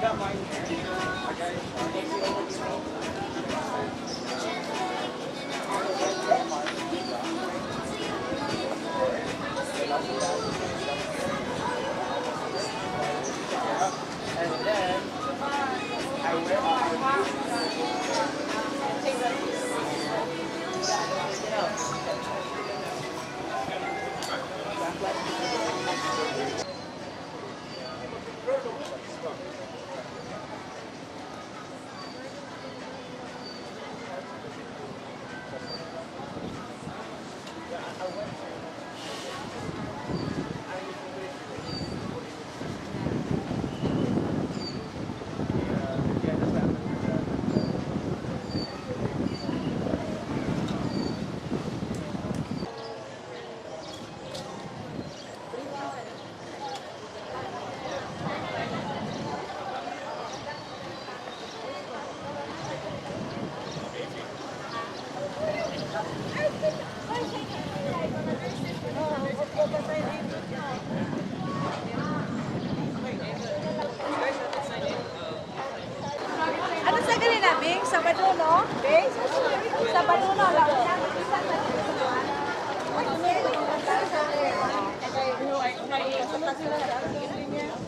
And then I wear Ano sa ganina, Bing? Sabado, no? Bing? Sabado, no?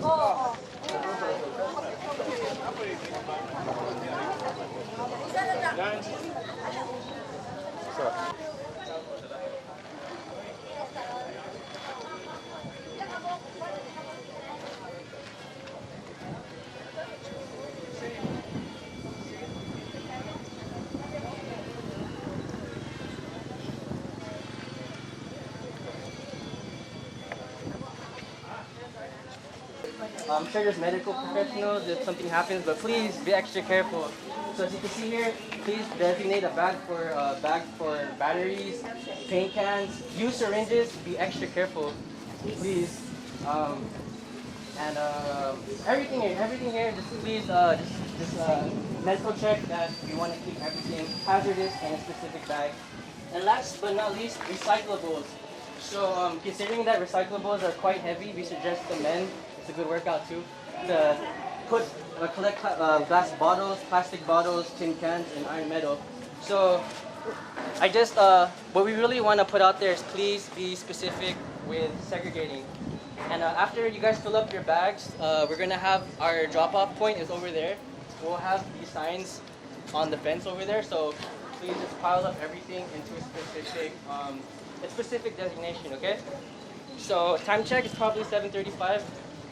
Oo. I'm sure there's medical professionals if something happens, but please be extra careful. So as you can see here, please designate a bag for batteries, paint cans, use syringes. Be extra careful, please. And everything here, just please just mental check that you want to keep everything hazardous in a specific bag. And last but not least, recyclables. So considering that recyclables are quite heavy, we suggest the men, it's a good workout too, to collect glass bottles, plastic bottles, tin cans, and iron metal. So I just, what we really want to put out there is please be specific with segregating. And after you guys fill up your bags, we're going to have our drop-off point is over there. We'll have these signs on the fence over there, so please just pile up everything into a specific designation, okay? So time check is probably 7:35,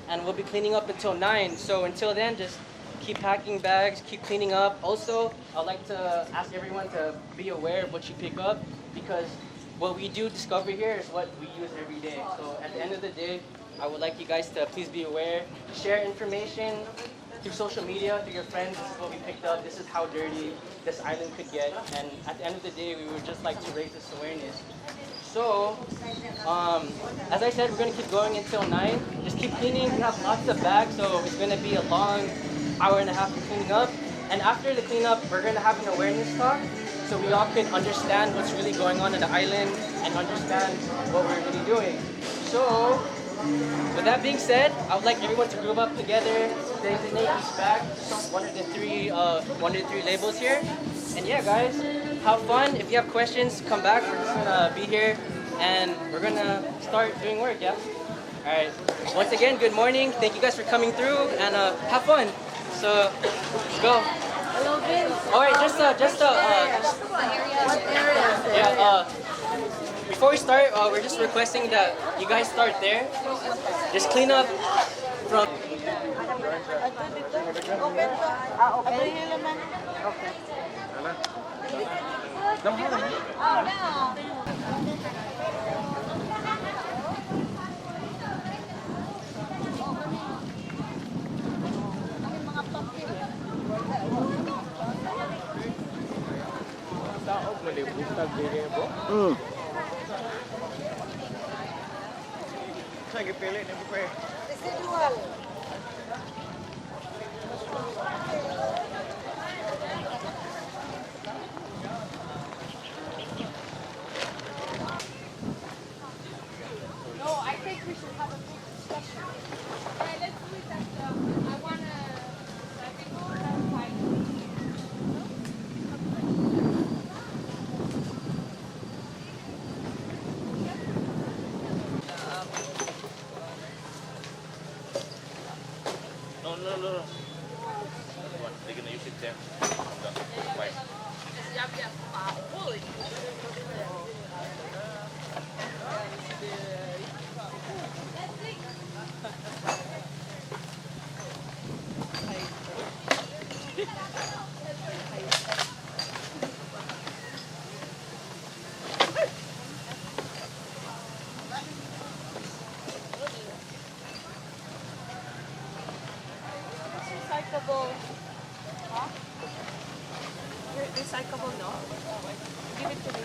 and we'll be cleaning up until 9. So until then, just keep packing bags, keep cleaning up. Also, I'd like to ask everyone to be aware of what you pick up, because what we do discover here is what we use every day. So at the end of the day, I would like you guys to please be aware, share information through social media, through your friends. This is what we picked up. This is how dirty this island could get. And at the end of the day, we would just like to raise this awareness. So, as I said, we're going to keep going until 9. Just keep cleaning. We have lots of bags, so it's going to be a long hour and a half of cleaning up. And after the cleanup, we're going to have an awareness talk, so we all can understand what's really going on in the island and understand what we're really doing. So, with that being said, I would like everyone to group up together, designate each bag, one of the three labels here. And yeah, guys, have fun. If you have questions, come back. We're just gonna be here, and we're gonna start doing work. Yeah. All right. Once again, good morning. Thank you guys for coming through, and have fun. So, let's go. Hello, Vince. All right, yeah. Before we start, we're just requesting that you guys start there. Just clean up from. Saya pilih ni bukan. Residual. No, I think we should have a big discussion. Yeah, let's do it at I wanna no. What? They're gonna use it there. Why? Recyclable. Huh? Recyclable, no? Give it to me.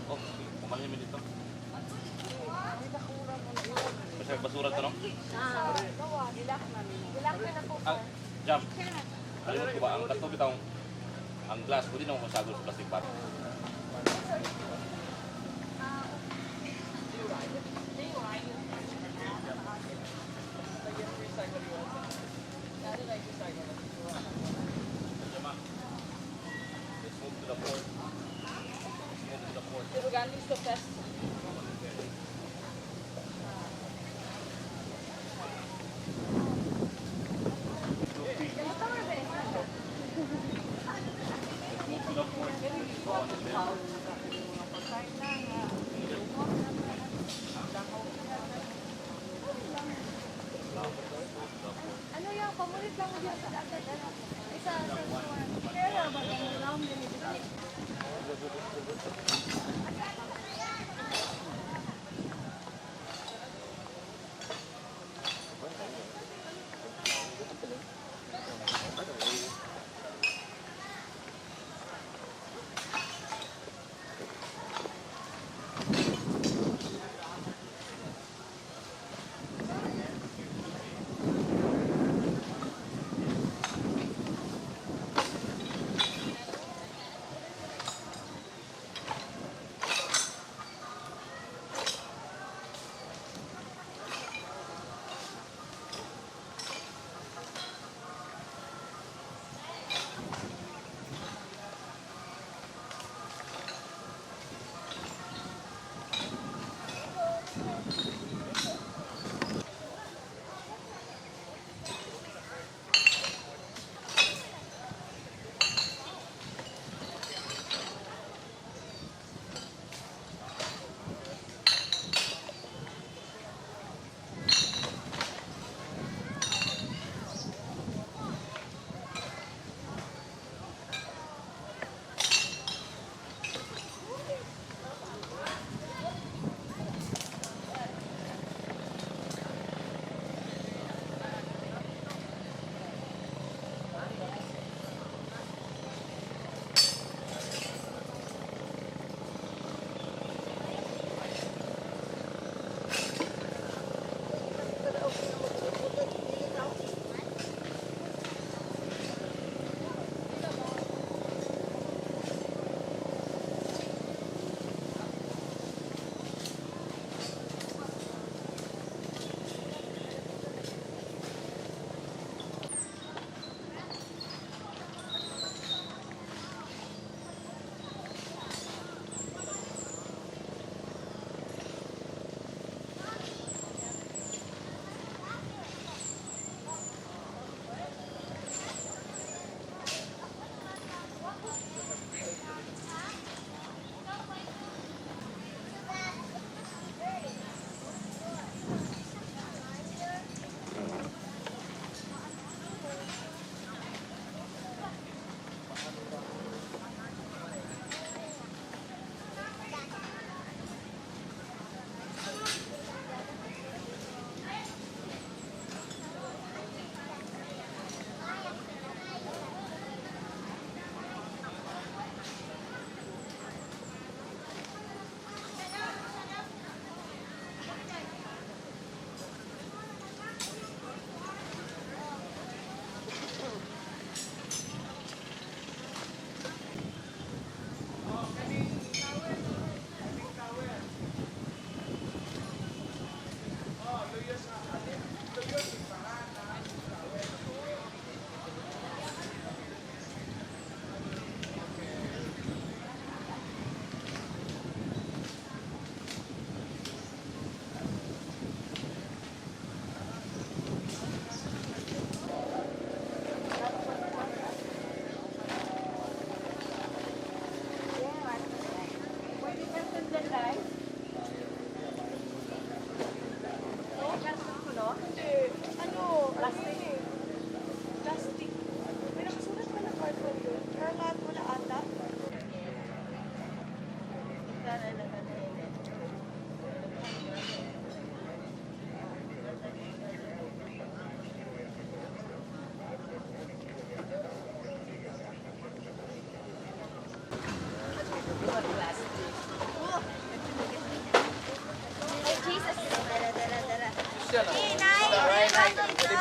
Oh, kumain mo dito. Masaya basura to, no? Ah, jump. Alimot ko ba, ang kato bitang ang glass, pwede naman masagol sa plastic bag. Let's move to the port. Let's move to the port. Organic to fest. Ano yan? Pamulit lang mo dyan sa dagat. Isa sa kaya ba yung round din ito?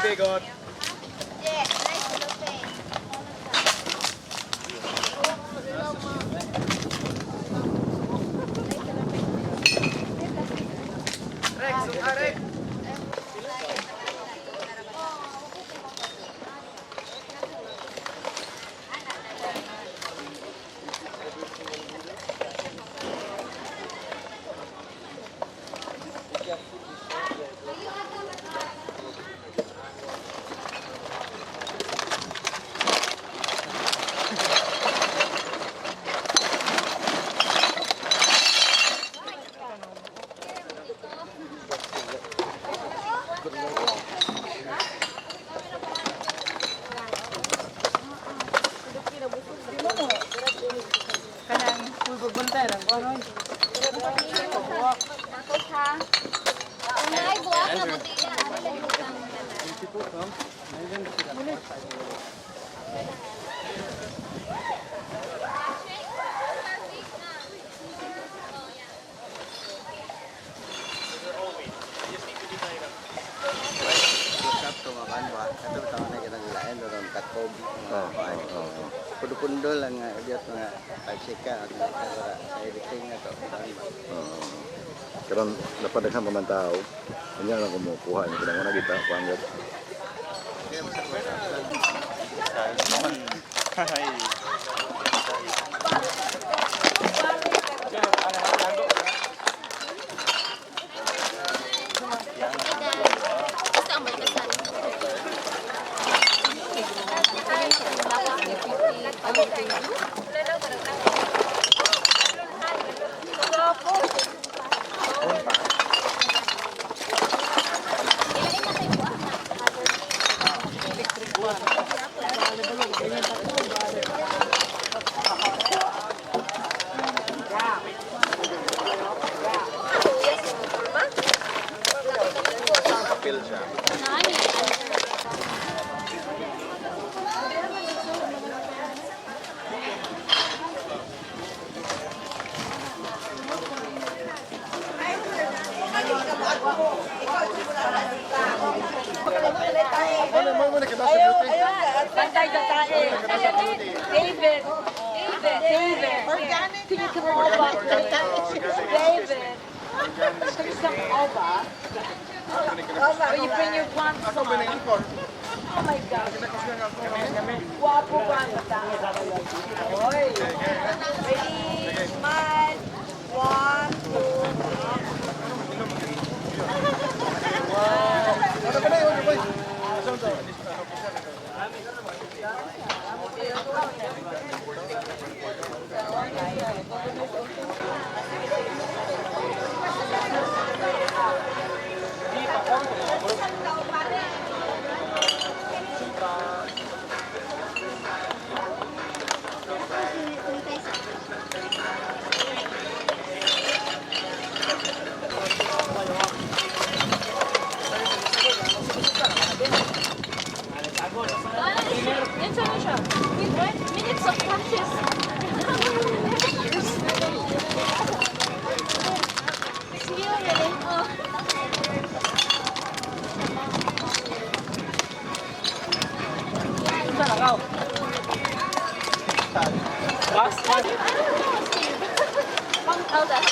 bigot. Yeah, nice little thing. Rex, Rex. Kanang pulbog bantay lang ko ano. Tapos ha. Kung may buwan na butiya, ano lang yung utang nila. People come. Sabto makan ba? Kato tawo na kita lain doon kakob. Pundo-pundo lang nga idiot nga pagsika at sa editing na to. Karon dapat daghan pa man tao. Kanya lang kumukuha ni kada mo na kita panggap. Gusto ang malikasan. Kapil siya. Bantay ka tae. David. Organic. Can you come over? David. Can you come over? Will you bring your plants on? Oh my God. Guwapo ka ang tae. Oy. Ready? Smile. 1, 2, 3. With minutes of practice. Skill really. Oh. Oh, that's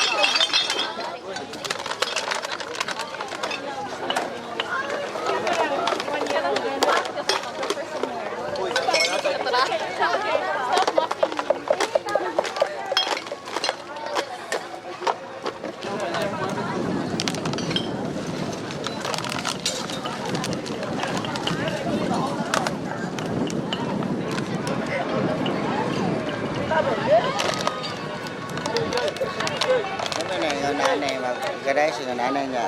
Ano na yung nanay mag-garage yung nanay niya.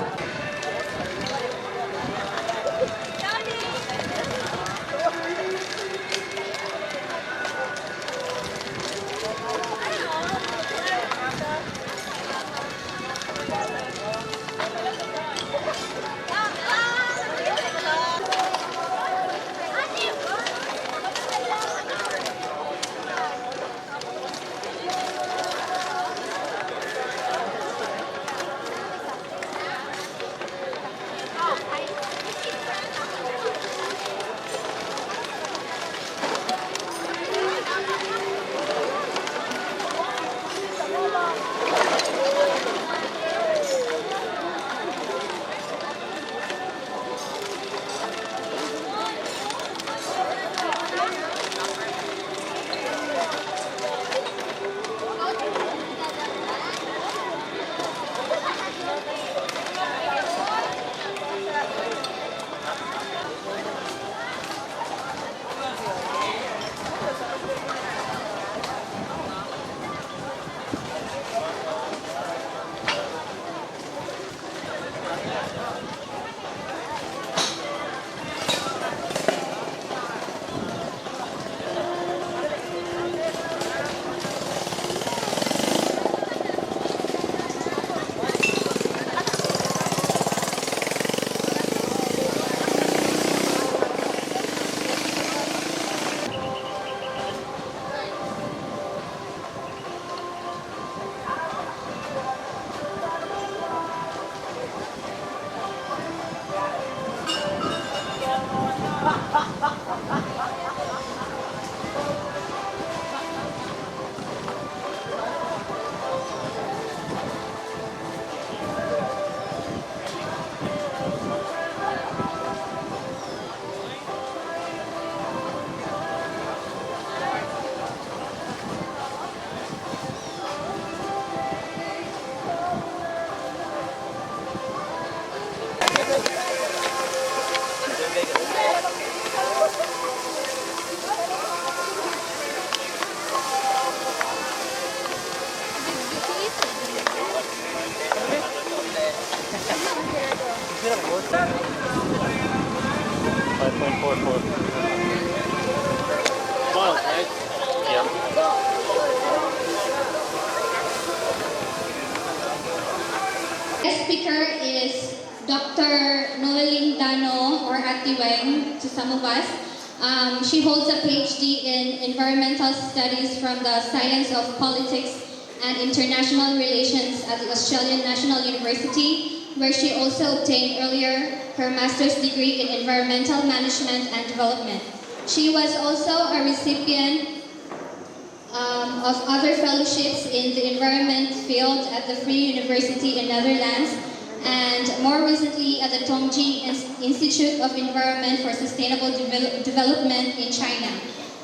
speaker is Dr. Noeline Dano, or Ati Weng to some of us. She holds a PhD in environmental studies from the Science of Politics and International Relations at the Australian National University, where she also obtained earlier her master's degree in environmental management and development. She was also a recipient of other fellowships in the environment field at the Free University in Netherlands, and more recently at the Tongji Institute of Environment for Sustainable Development in China.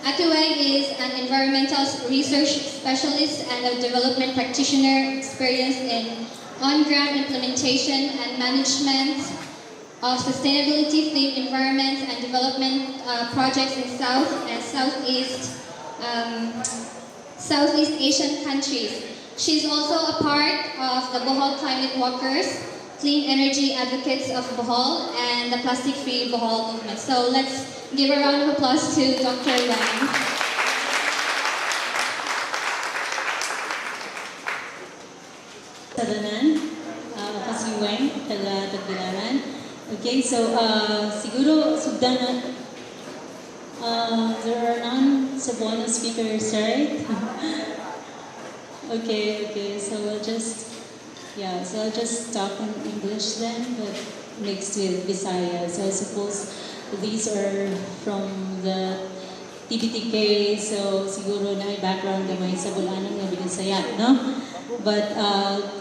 Ati Weng is an environmental research specialist and a development practitioner experienced in on-ground implementation and management of sustainability-themed environment and development projects in South and Southeast Asian countries. She's also a part of the Bohol Climate Walkers, Clean Energy Advocates of Bohol, and the Plastic-Free Bohol movement. So let's give a round of applause to Dr. Wang. Sadanan, ako si Weng, taga Tagbilaran. Okay, so siguro sugdanan, there are none sa bonus speakers, right? okay, so I'll just talk in English then, but mixed with Bisaya. So I suppose these are from the Tbtk, so siguro na background gamay sa Bulanang nga Bisaya, no? But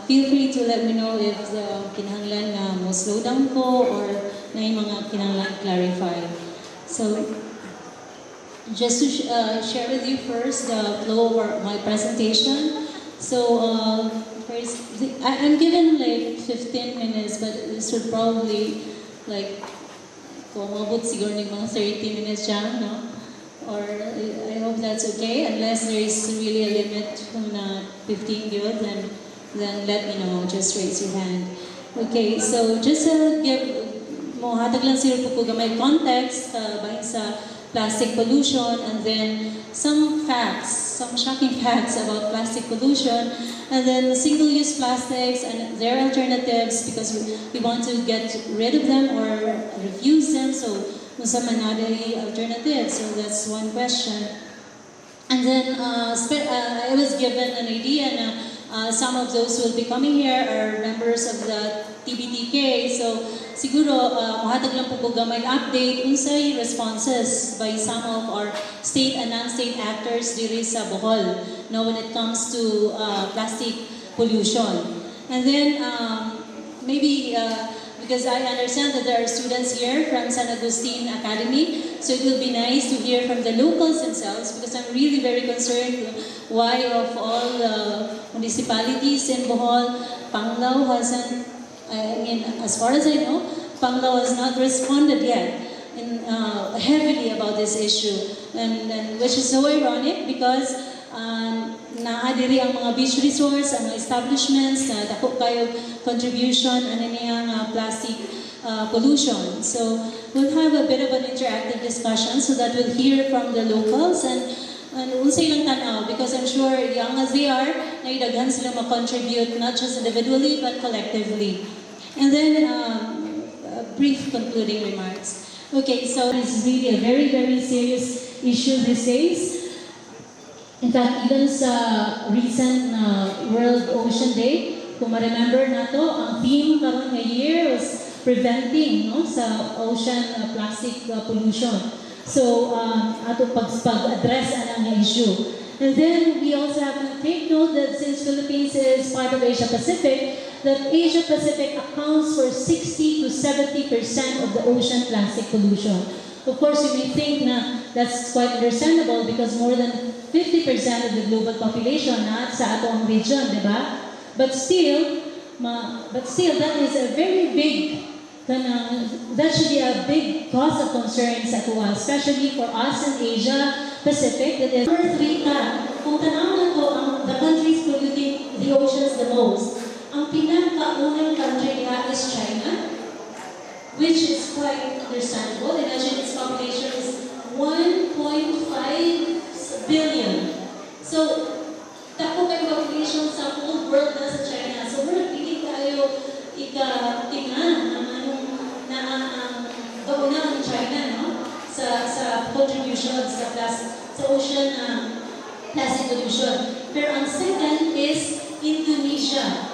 feel free to let me know if the kinahanglan na mo slow down ko or na yung mga kinahanglan clarify. So, just to share with you first the flow of my presentation. So, first, I'm given like 15 minutes, but this would probably like, kung mabot siguro ng mga 30 minutes dyan, no? Or I hope that's okay, unless there is really a limit na 15 yun, then let me know, just raise your hand. Okay, so just give, hatag lang sila po gamay context bahin sa plastic pollution, and then some shocking facts about plastic pollution, and then single-use plastics and their alternatives, because we want to get rid of them or refuse them, so sa manadari alternatives. So that's one question. And then I was given an idea na some of those who will be coming here are members of the Tbtk. So siguro mahatag lang po gamay update unsay responses by some of our state and non-state actors diri sa Bohol, when it comes to plastic pollution. And then maybe because I understand that there are students here from San Agustin Academy, so it will be nice to hear from the locals themselves, because I'm really very concerned why of all the municipalities in Bohol, Panglao hasn't, as far as I know, Panglao has not responded yet heavily about this issue, and which is so ironic because naadiri ang mga beach resorts, ang mga establishments na dako kayo contribution niyang plastic pollution. So we'll have a bit of an interactive discussion so that we'll hear from the locals and unsay lang tanaw, because I'm sure young as they are, naidaghan sila ma-contribute not just individually but collectively. And then brief concluding remarks. Okay, so it's really a very, very serious issue these days. In fact, even sa recent World Ocean Day, kung ma-remember na to, ang theme karon nga year was preventing sa ocean plastic pollution. So, ato pag-address ang issue. And then we also have to take note that since Philippines is part of Asia Pacific, that Asia Pacific accounts for 60 to 70% of the ocean plastic pollution. Of course, you may think na that's quite understandable because more than 50% of the global population sa atong region, di ba? But still, that is a very big, that should be a big cause of concern sa ato, especially for us in Asia Pacific. That is number 3 kung tanaw to the countries polluting the oceans the most, ang pinakaunang country is China, which is quite understandable. Imagine its population is 1.5 billion. So, dako kay population sa whole world na sa China. So, we're pili tayo ika-tingnan ng anong na gauna ng China, no? Sa contribution sa ocean plastic pollution. Pero ang second is Indonesia.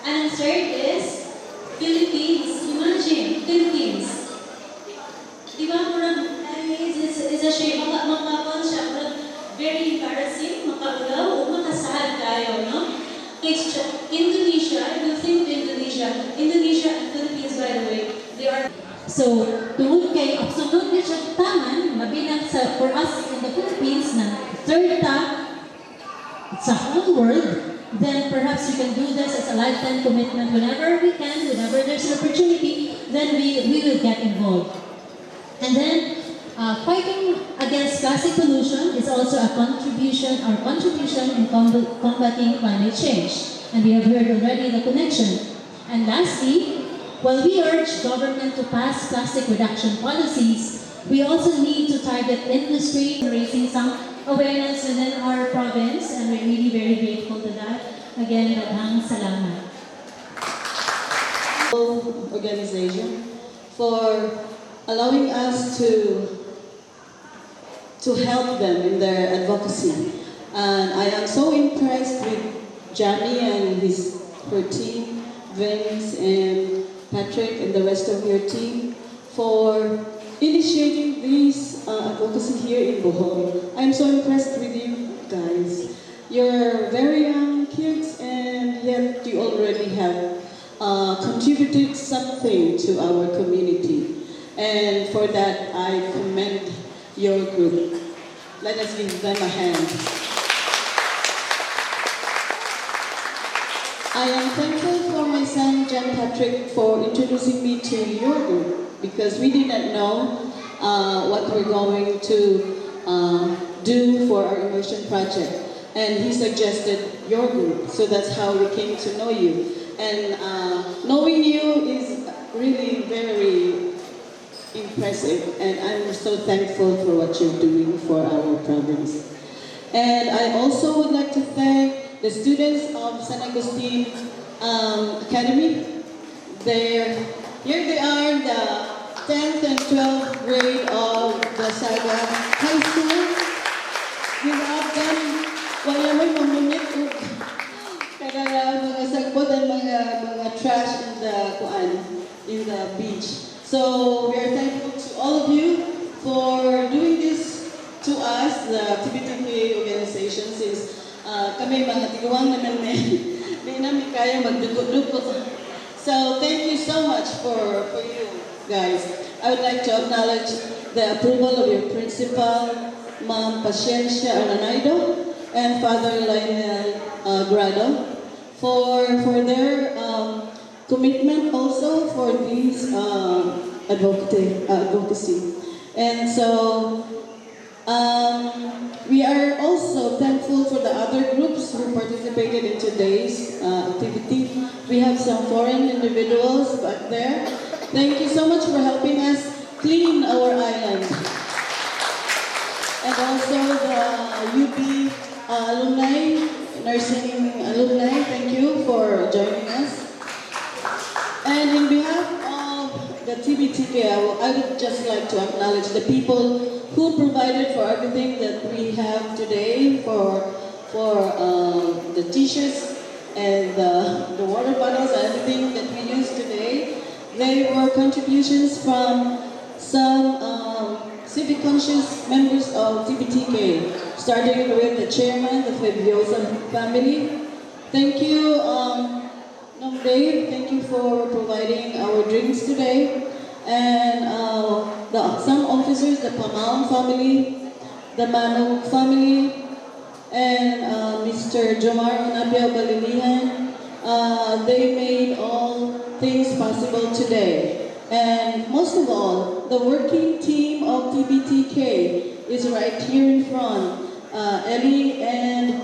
And ang third is Philippines. Imagine, Philippines. Di ba, it's a shame. Makakon siya, very embarrassing, makaulaw, o makasahal tayo, no? Indonesia, I will think Indonesia and Philippines, by the way, they are. So, tungod kay absolutely siya taman, mabilang for us in the Philippines na third sa whole world, then perhaps we can do this as a lifetime commitment whenever we can, whenever there's an opportunity, then we will get involved. And then, fighting against plastic pollution is also a contribution in combating climate change. And we have heard already the connection. And lastly, while we urge government to pass plastic reduction policies, we also need to target industry, raising some awareness within our province, and we're really very grateful to that. Again, daghang salamat. Organization for allowing us to help them in their advocacy. And I am so impressed with Jamie and her team, Vince and Patrick and the rest of your team for initiating this advocacy here in Bohol. I'm so impressed with you guys. You're very young kids and yet you already have contributed something to our community. And for that, I commend your group. Let us give them a hand. I am thankful for my son, John Patrick, for introducing me to your group because we did not know what we're going to do for our immersion project. And he suggested your group, so that's how we came to know you. And knowing you is really very impressive, and I'm so thankful for what you're doing for our province. And I also would like to thank the students of San Agustin Academy. Here they are, the 10th and 12th grade of the Saga High School. Without them, wala may mamunit o kada mga sagbot and mga trash in the beach. So we are thankful to all of you for doing this to us, the Tbtk organization, since kami mga tiguang naman di namin kaya magdukot-dukot. So thank you so much for you guys. I would like to acknowledge the approval of your principal, Ma'am Paciencia Arnaido, and Father Lionel Grado for their commitment also for this advocacy. And so we are also thankful for the other groups who participated in today's activity. We have some foreign individuals back there. Thank you so much for helping us clean our island. And also the UP alumni, nursing alumni, thank you for joining us. And in behalf of the Tbtk, I would just like to acknowledge the people who provided for everything that we have today, for the t-shirts and the water bottles and everything that we use today. They were contributions from some civic conscious members of Tbtk, starting with the chairman, the Fabiosa family. Thank you, Dave, thank you for providing our drinks today. And some officers, the Pamal family, the Manong family, and Mr. Jomar Onabia Balilihan, they made all things possible today. And most of all, the working team of Tbtk is right here in front. Ellie and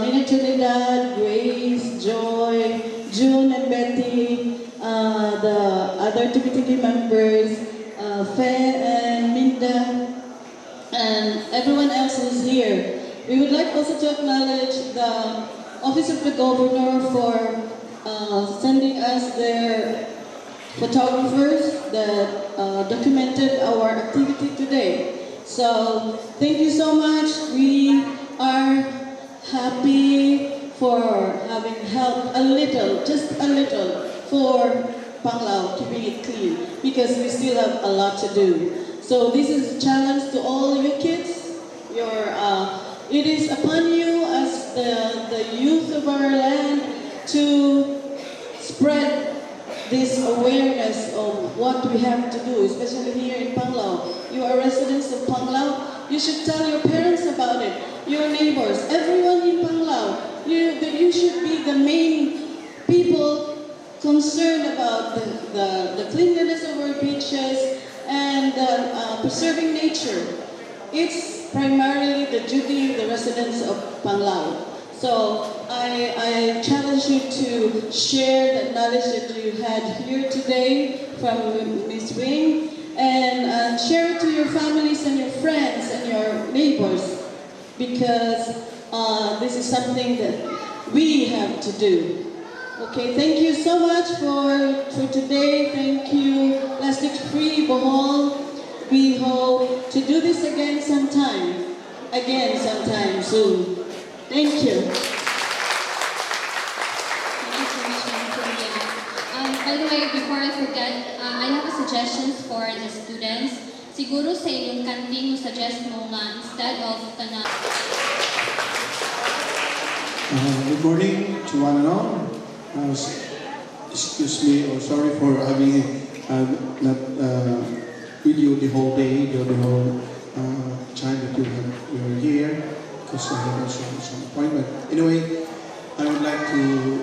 Nina Trinidad, Grace, Joy, June and Betty, the other Tbtk members, Faye and Minda, and everyone else who's here. We would like also to acknowledge the Office of the Governor for sending us their photographers that documented our activity today. So thank you so much. We are happy for having helped a little, just a little, for Panglao, keeping it clean, because we still have a lot to do. So this is a challenge to all you kids. It is upon you as the youth of our land to spread this awareness of what we have to do, especially here in Panglao. You are residents of Panglao, you should tell your parents about it, your neighbors, everyone in Panglao. You should be the main people concerned about the cleanliness of our beaches and preserving nature. It's primarily the duty of the residents of Panglao. So I challenge you to share the knowledge that you had here today from Ms. Wing, and share it to your families and your friends and your neighbors, because this is something that we have to do. Okay, thank you so much for today. Thank you, Plastic Free Bohol. We hope to do this again sometime soon. Thank you. Thank you so much, Ma'am Sylvia. By the way, before I forget, I have a suggestions for the students. Siguro sa inyong kanting, suggest mo nga instead of kana. Good morning to one and all. Excuse me, or sorry for having not video the whole day, the whole time that you were here, because I had also some appointment. Anyway, I would like to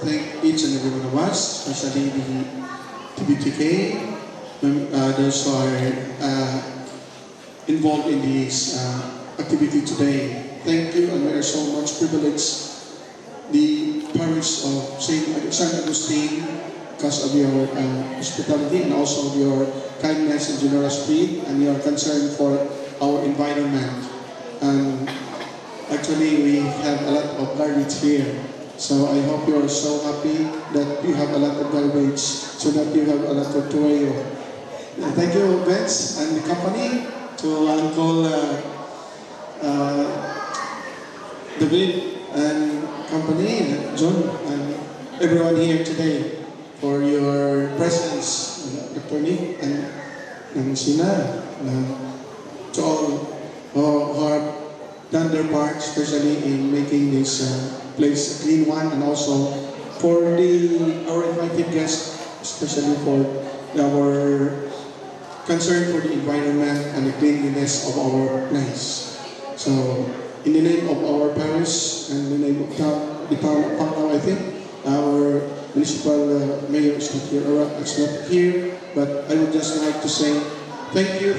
thank each and every one of us, especially the Tbtk, those who are involved in this activity today. Thank you, and we are so much privileged, the parish of San Agustin, because of your hospitality and also your kindness and generosity and your concern for our environment. Actually, we have a lot of garbage here, so I hope you are so happy that you have a lot of garbage, so that you have a lot of tuwayo. Thank you, Vince and the company, to Uncle David and company, John, and everyone here today for your presence, Dr. Nick and Sina, to all who have done their part, especially in making this place a clean one, and also for our invited guests, especially for our concern for the environment and the cleanliness of our place. So, in the name of our parish and the name of the town of Panglao, I think our municipal mayor is not here, but I would just like to say thank you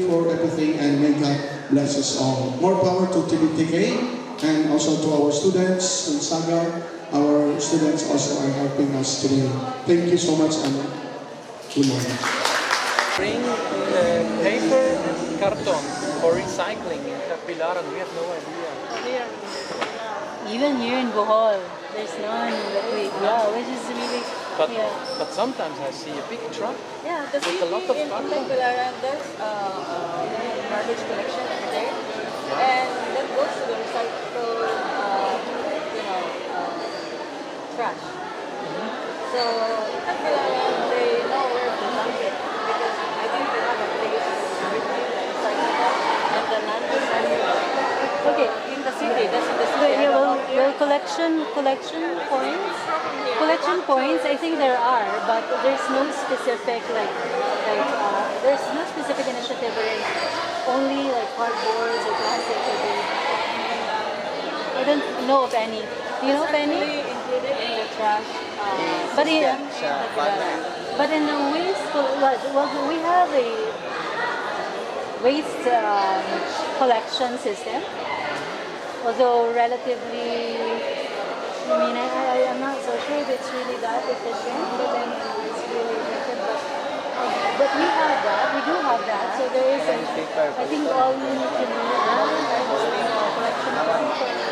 for everything, and may God bless us all. More power to Tbtk, and also to our students in Saga. Our students also are helping us today. Thank you so much, and good morning. Bring paper and carton for recycling in Tagbilaran. We have no idea. Even here in Bohol, there's none. Which is really. But sometimes I see a big truck Yeah, with a lot of in carton. Tagbilaran, there's garbage collection over there, and that goes to the recycle, trash. So in Tagbilaran, they know where to dump it, because I think they have a place to recycle and the land is everywhere. Okay. In the city, that's in the city. I don't know here. Well, collection points. I think there are, but there's no specific there's no specific initiative where only like cardboards or plastic would be. I don't know of any. Do you know of any? Specifically included in the trash. But in the waste, we have a waste collection system. Although relatively, I'm not so sure if it's really that efficient, but then it's really efficient. But we do have that. So there is I think all you need to do is a collection point.